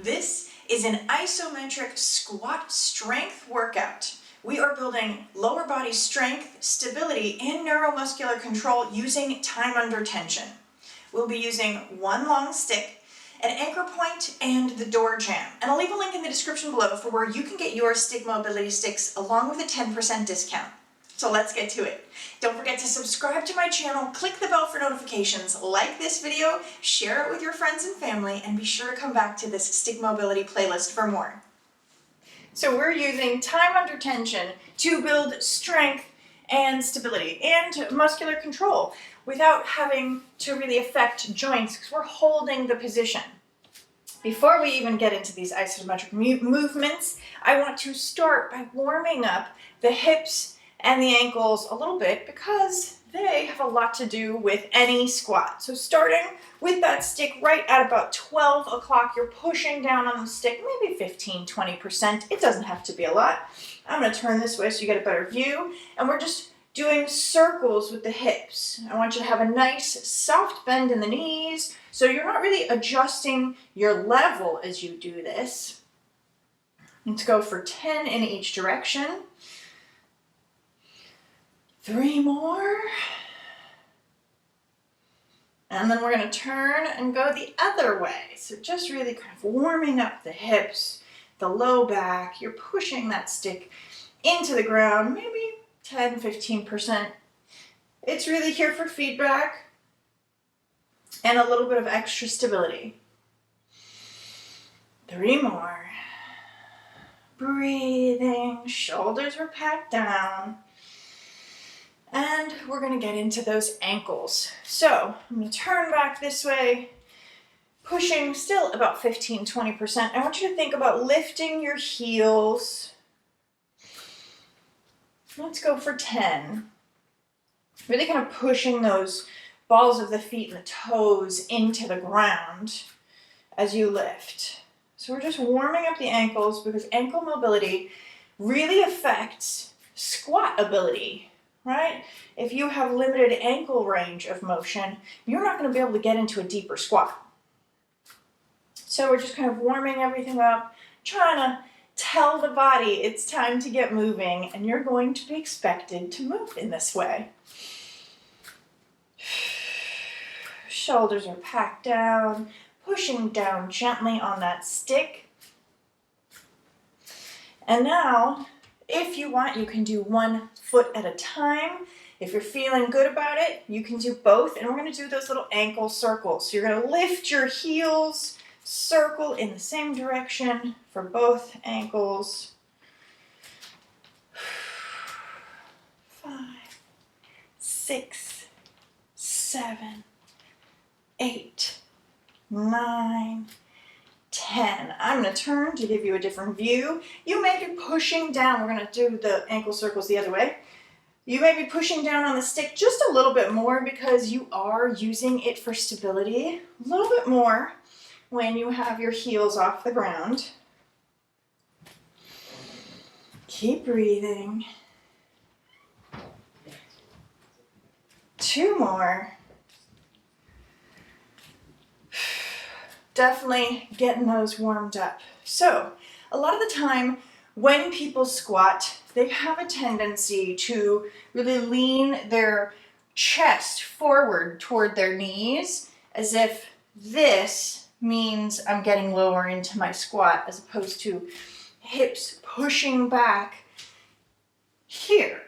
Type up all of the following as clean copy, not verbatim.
This is an isometric squat strength workout. We are building lower body strength, stability, and neuromuscular control using time under tension. We'll be using one long stick, an anchor point, and the door jamb. And I'll leave a link in the description below for where you can get your stick mobility sticks along with a 10% discount. So let's get to it. Don't forget to subscribe to my channel, click the bell for notifications, like this video, share it with your friends and family, and be sure to come back to this stick mobility playlist for more. So we're using time under tension to build strength and stability and muscular control without having to really affect joints because we're holding the position. Before we even get into these isometric movements, I want to start by warming up the hips and the ankles a little bit because they have a lot to do with any squat. So starting with that stick right at about 12 o'clock, you're pushing down on the stick, maybe 15-20%. It doesn't have to be a lot. I'm going to turn this way so you get a better view. And we're just doing circles with the hips. I want you to have a nice soft bend in the knees so you're not really adjusting your level as you do this. Let's go for 10 in each direction. 3 more. And then we're going to turn and go the other way. So just really kind of warming up the hips, the low back. You're pushing that stick into the ground, maybe 10-15%. It's really here for feedback and a little bit of extra stability. 3 more. Breathing, shoulders are packed down. And we're going to get into those ankles. So I'm going to turn back this way, pushing still about 15-20%. I want you to think about lifting your heels. Let's go for 10. Really kind of pushing those balls of the feet and the toes into the ground as you lift. So we're just warming up the ankles because ankle mobility really affects squat ability. Right? If you have limited ankle range of motion, you're not going to be able to get into a deeper squat. So we're just kind of warming everything up, trying to tell the body it's time to get moving, and you're going to be expected to move in this way. Shoulders are packed down, pushing down gently on that stick. And now, if you want, you can do one foot at a time. If you're feeling good about it, you can do both. And we're going to do those little ankle circles. So you're going to lift your heels, circle in the same direction for both ankles. 5, 6, 7, 8, 9, 10. I'm going to turn to give you a different view. You may be pushing down. We're going to do the ankle circles the other way. You may be pushing down on the stick just a little bit more because you are using it for stability. A little bit more when you have your heels off the ground. Keep breathing. 2 more. Definitely getting those warmed up. So a lot of the time when people squat, they have a tendency to really lean their chest forward toward their knees as if this means I'm getting lower into my squat as opposed to hips pushing back here.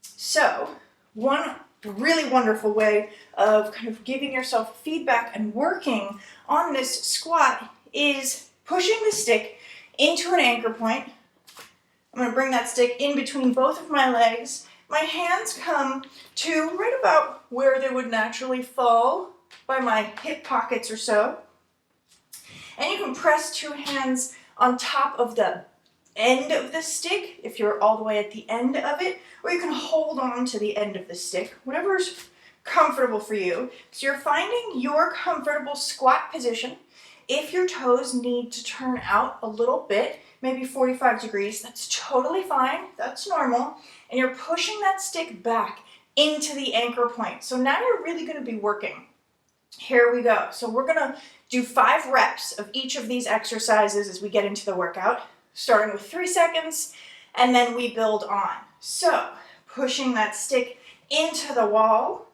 So one really wonderful way of kind of giving yourself feedback and working on this squat is pushing the stick into an anchor point. I'm going to bring that stick in between both of my legs. My hands come to right about where they would naturally fall by my hip pockets or so. And you can press 2 hands on top of the end of the stick if you're all the way at the end of it, or you can hold on to the end of the stick, whatever's comfortable for you. So you're finding your comfortable squat position. If your toes need to turn out a little bit, maybe 45 degrees, that's totally fine, that's normal, and you're pushing that stick back into the anchor point. So now you're really going to be working Here we go. So we're gonna do 5 reps of each of these exercises as we get into the workout, starting with 3 seconds, and then we build on. So pushing that stick into the wall,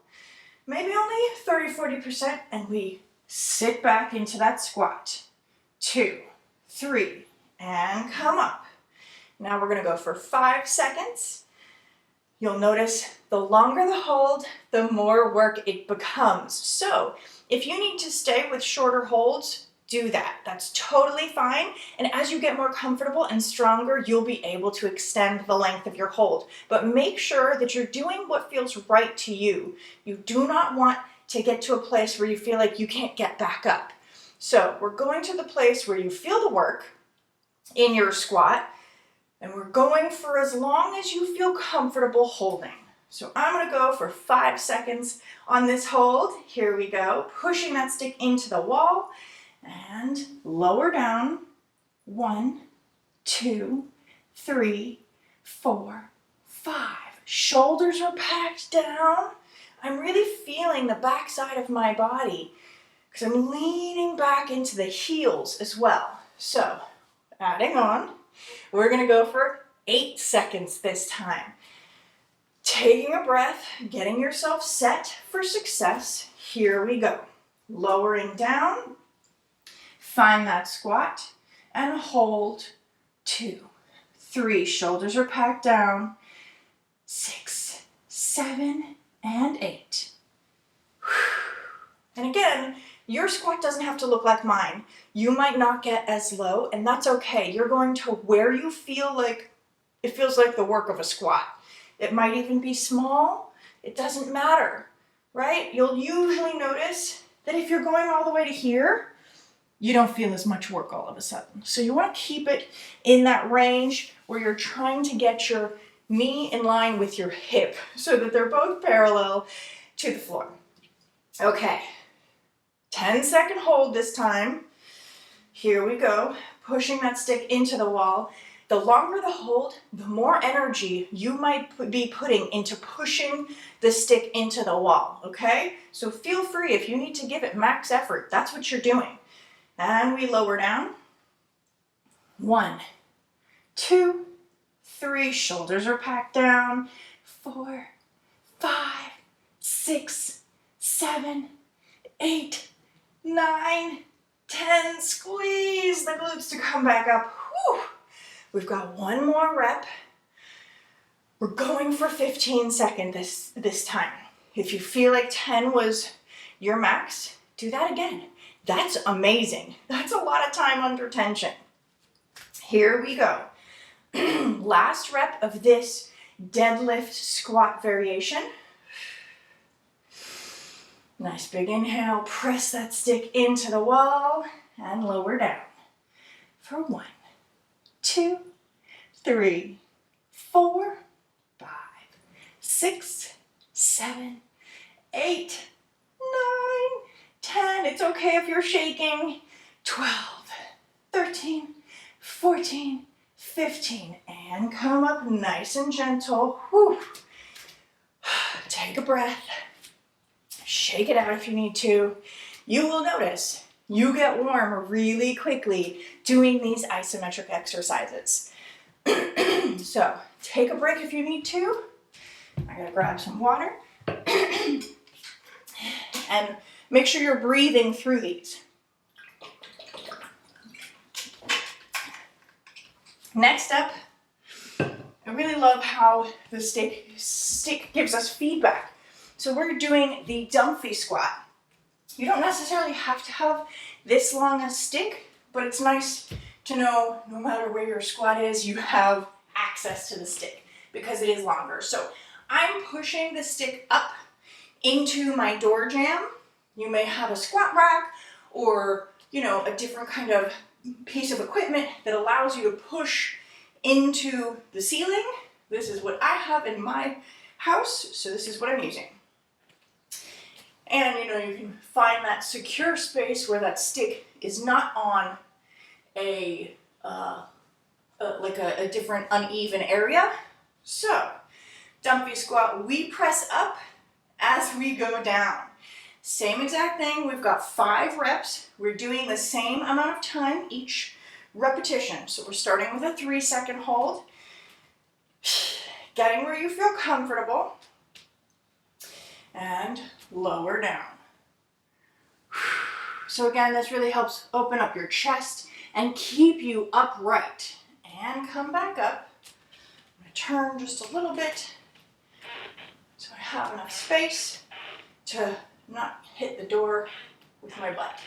maybe only 30-40%, and we sit back into that squat. 2, 3, and come up. Now we're gonna go for 5 seconds. You'll notice the longer the hold, the more work it becomes. So if you need to stay with shorter holds, do that. That's totally fine. And as you get more comfortable and stronger, you'll be able to extend the length of your hold. But make sure that you're doing what feels right to you. You do not want to get to a place where you feel like you can't get back up. So we're going to the place where you feel the work in your squat, and we're going for as long as you feel comfortable holding. So I'm gonna go for 5 seconds on this hold. Here we go, pushing that stick into the wall and lower down. 1, 2, 3, 4, 5. Shoulders are packed down. I'm really feeling the back side of my body because I'm leaning back into the heels as well. So adding on, we're gonna go for 8 seconds this time. Taking a breath, getting yourself set for success. Here we go. Lowering down, find that squat, and hold. 2, 3, shoulders are packed down. 6, 7, and 8. And again, your squat doesn't have to look like mine. You might not get as low, and that's okay. You're going to where you feel like it feels like the work of a squat. It might even be small. It doesn't matter, right? You'll usually notice that if you're going all the way to here, you don't feel as much work all of a sudden. So you want to keep it in that range where you're trying to get your knee in line with your hip so that they're both parallel to the floor. Okay, 10-second hold this time. Here we go, pushing that stick into the wall. The longer the hold, the more energy you might be putting into pushing the stick into the wall, okay? So feel free, if you need to give it max effort, that's what you're doing. And we lower down. 1, 2, 3, shoulders are packed down. 4, 5, 6, 7, 8, 9, 10. Squeeze the glutes to come back up. Whew. We've got 1 more rep. We're going for 15 seconds this time. If you feel like 10 was your max, do that again. That's amazing. That's a lot of time under tension. Here we go. Last rep of this deadlift squat variation. Nice big inhale, press that stick into the wall and lower down. For 1, 2, 3, 4, 5, 6, 7, 8, 9, 10. It's okay if you're shaking. 12, 13, 14, 15, and come up nice and gentle. Whew. Take a breath. Shake it out if you need to. You will notice you get warm really quickly doing these isometric exercises. So take a break if you need to. I gotta grab some water. And make sure you're breathing through these. Next up, I really love how the stick gives us feedback. So we're doing the dumpy squat. You don't necessarily have to have this long a stick, but it's nice to know no matter where your squat is, you have access to the stick because it is longer. So I'm pushing the stick up into my door jamb. You may have a squat rack or, a different kind of piece of equipment that allows you to push into the ceiling. This is what I have in my house, so this is what I'm using. And you can find that secure space where that stick is not on a different uneven area. So, dumpy squat, we press up as we go down. Same exact thing. We've got 5 reps. We're doing the same amount of time each repetition. So we're starting with a 3-second hold, getting where you feel comfortable, and lower down. So again, this really helps open up your chest and keep you upright. And come back up. I'm going to turn just a little bit so I have enough space to not hit the door with my butt.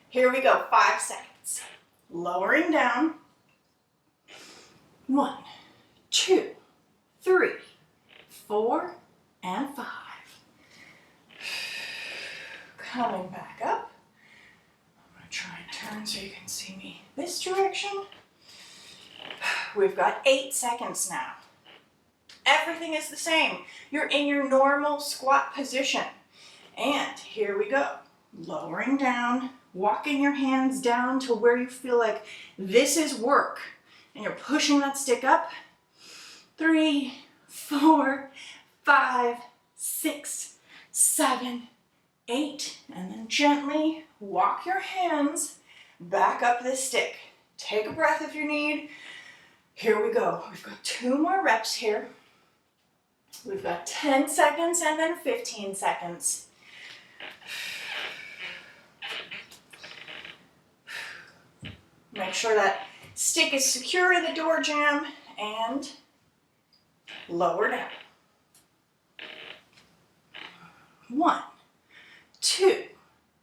Here we go, 5 seconds. Lowering down. 1, 2, 3, 4, and 5. Coming back up. I'm going to try and turn so you can see me this direction. We've got 8 seconds now. Everything is the same. You're in your normal squat position. And here we go. Lowering down, walking your hands down to where you feel like this is work. And you're pushing that stick up. 3, 4, 5, 6, 7, 8. And then gently walk your hands back up the stick. Take a breath if you need. Here we go. We've got 2 more reps here. We've got 10 seconds and then 15 seconds. Make sure that stick is secure in the door jamb and lower down. 1, 2,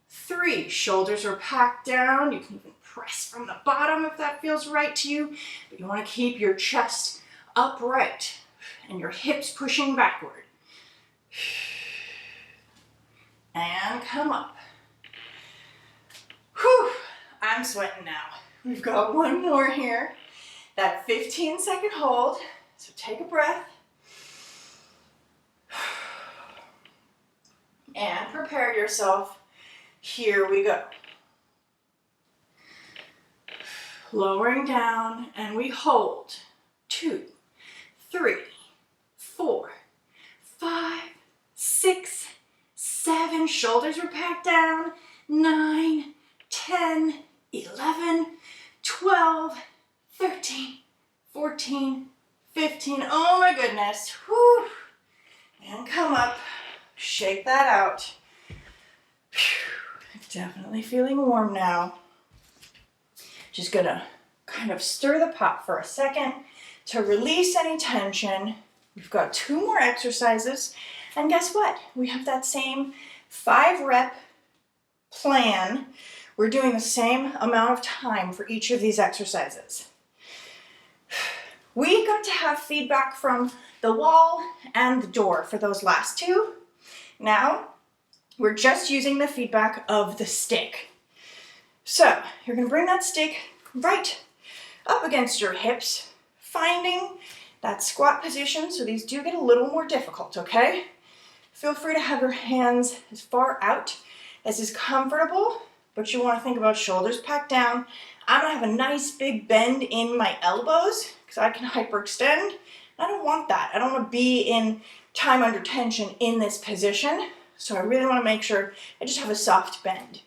3. Shoulders are packed down. You can even press from the bottom if that feels right to you. But you want to keep your chest upright and your hips pushing backward. And come up. Whew, I'm sweating now. We've got 1 more here. That 15-second hold. So take a breath. And prepare yourself. Here we go. Lowering down, and we hold. 2, 3, 4, 5, 6, 7. Shoulders are packed down. 9, 10, 11, 12, 13, 14, 15. Oh my goodness. Whew. And come up. Shake that out. Definitely feeling warm now. Just gonna kind of stir the pot for a second to release any tension. We've got 2 more exercises. And guess what? We have that same 5-rep plan. We're doing the same amount of time for each of these exercises. We got to have feedback from the wall and the door for those last 2. Now, we're just using the feedback of the stick. So, you're going to bring that stick right up against your hips, finding that squat position. So these do get a little more difficult, okay? Feel free to have your hands as far out as is comfortable, but you want to think about shoulders packed down. I'm going to have a nice big bend in my elbows because I can hyperextend. I don't want that. I don't want to be in time under tension in this position. So I really want to make sure I just have a soft bend.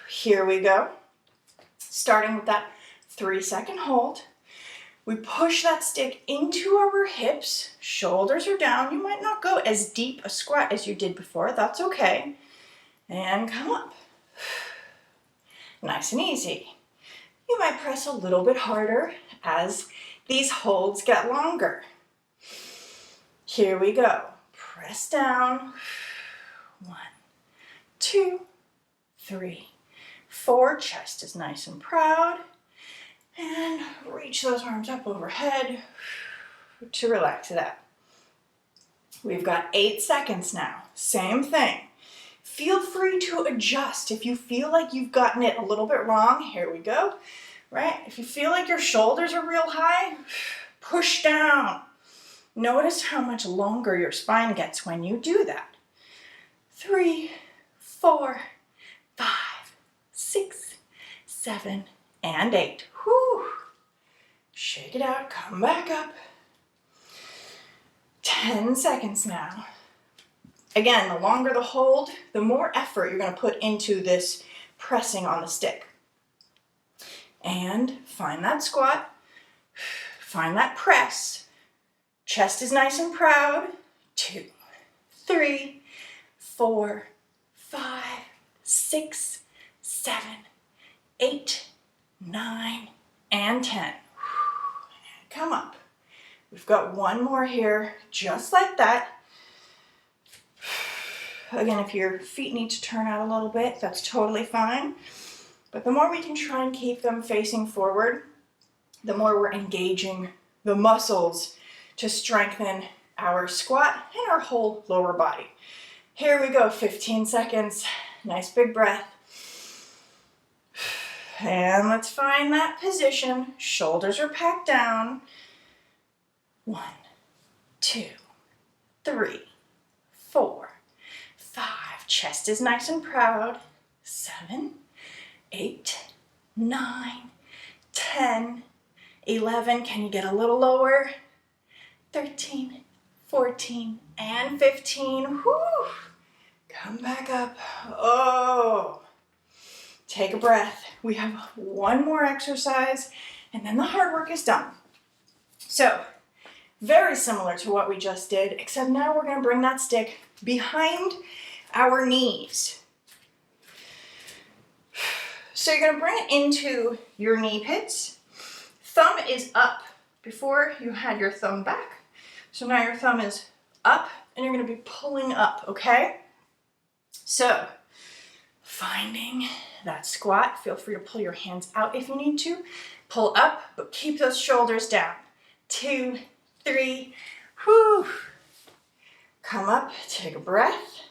Here we go. Starting with that 3-second hold. We push that stick into our hips. Shoulders are down. You might not go as deep a squat as you did before. That's okay. And come up. Nice and easy. You might press a little bit harder as these holds get longer. Here we go. Press down. 1, 2, 3, 4. Chest is nice and proud. And reach those arms up overhead to relax it out. We've got 8 seconds now. Same thing. Feel free to adjust if you feel like you've gotten it a little bit wrong. Here we go. Right? If you feel like your shoulders are real high, push down. Notice how much longer your spine gets when you do that. 3, 4, 5, 6, 7, and 8. Whew. Shake it out, come back up. 10 seconds now. Again, the longer the hold, the more effort you're going to put into this pressing on the stick. And find that squat, find that press. Chest is nice and proud. 2, 3, 4, 5, 6, 7, 8, 9, and 10. Come up. We've got one more here, just like that. Again, if your feet need to turn out a little bit, that's totally fine. But the more we can try and keep them facing forward, the more we're engaging the muscles to strengthen our squat and our whole lower body. Here we go, 15 seconds. Nice big breath. And let's find that position. Shoulders are packed down. 1, 2, 3, 4, 5. Chest is nice and proud. 7, 8, 9, 10, 11. Can you get a little lower? 13, 14, and 15. Whew. Come back up. Oh. Take a breath. We have one more exercise, and then the hard work is done. So, very similar to what we just did, except now we're going to bring that stick behind our knees. So you're going to bring it into your knee pits. Thumb is up. Before you had your thumb back. So now your thumb is up, and you're going to be pulling up, okay? So, finding that squat. Feel free to pull your hands out if you need to. Pull up, but keep those shoulders down. 2, 3, whew. Come up, take a breath.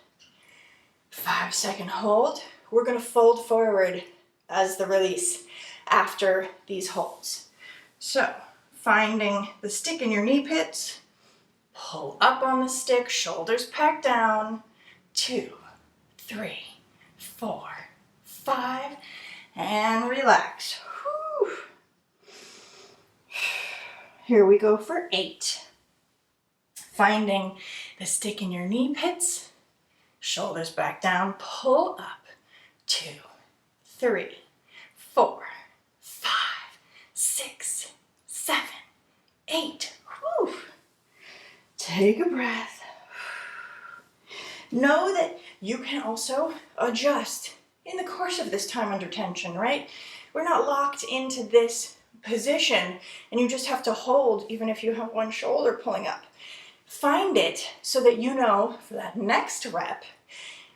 5-second hold. We're going to fold forward as the release after these holds. So, finding the stick in your knee pits. Pull up on the stick, shoulders packed down. 2, 3, 4, 5, and relax. Whew. Here we go for 8. Finding the stick in your knee pits, shoulders back down, pull up. 2, 3, 4, 5, 6, 7, 8. Whew. Take a breath. Know that you can also adjust in the course of this time under tension, right? We're not locked into this position and you just have to hold even if you have one shoulder pulling up. Find it so that you know for that next rep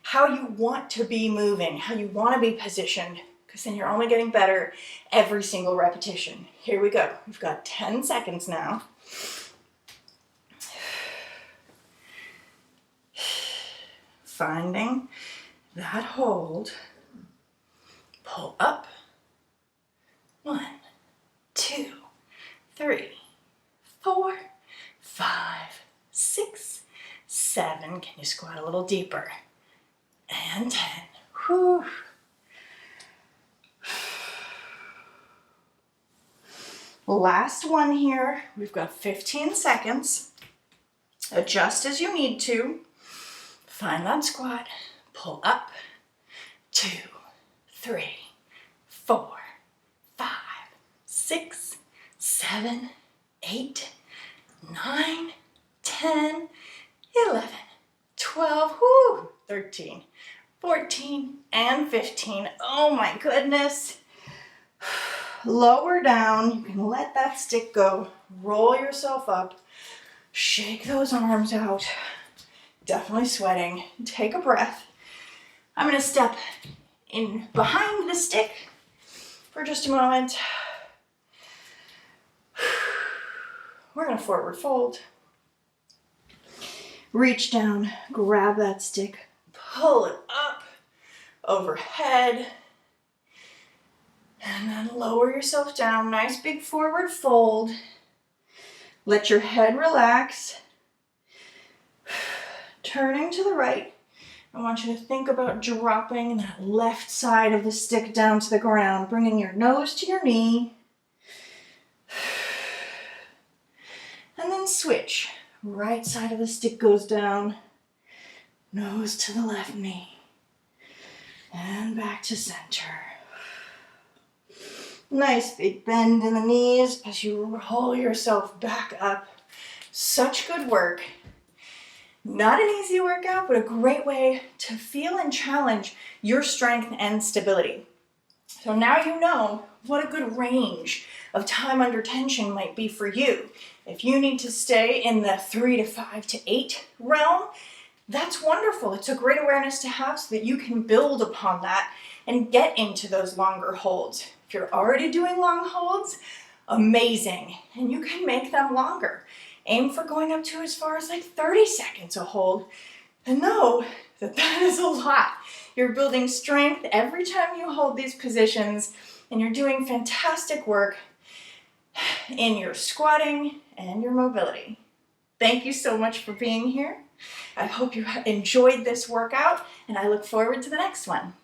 how you want to be moving, how you want to be positioned, because then you're only getting better every single repetition. Here we go. We've got 10 seconds now. Finding that hold. Pull up. 1, 2, 3, 4, 5, 6, 7. Can you squat a little deeper? And 10. Whew. Last one here. We've got 15 seconds. Adjust as you need to. Find that squat. Pull up. 2, 3, 4, 5, 6, 7, 8, 9, 10, 11, 12, 13, 14, and 15. Oh my goodness. Lower down. You can let that stick go. Roll yourself up. Shake those arms out. Definitely sweating. Take a breath. I'm going to step in behind the stick for just a moment. We're going to forward fold. Reach down, grab that stick, pull it up overhead, and then lower yourself down. Nice big forward fold. Let your head relax. Turning to the right, I want you to think about dropping that left side of the stick down to the ground, bringing your nose to your knee. And then switch. Right side of the stick goes down. Nose to the left knee. And back to center. Nice big bend in the knees as you roll yourself back up. Such good work. Not an easy workout, but a great way to feel and challenge your strength and stability. So now you know what a good range of time under tension might be for you. If you need to stay in the 3 to 5 to 8 realm, that's wonderful. It's a great awareness to have so that you can build upon that and get into those longer holds. If you're already doing long holds, amazing. And you can make them longer. Aim for going up to as far as like 30 seconds a hold. And know that that is a lot. You're building strength every time you hold these positions, and you're doing fantastic work in your squatting and your mobility. Thank you so much for being here. I hope you enjoyed this workout, and I look forward to the next one.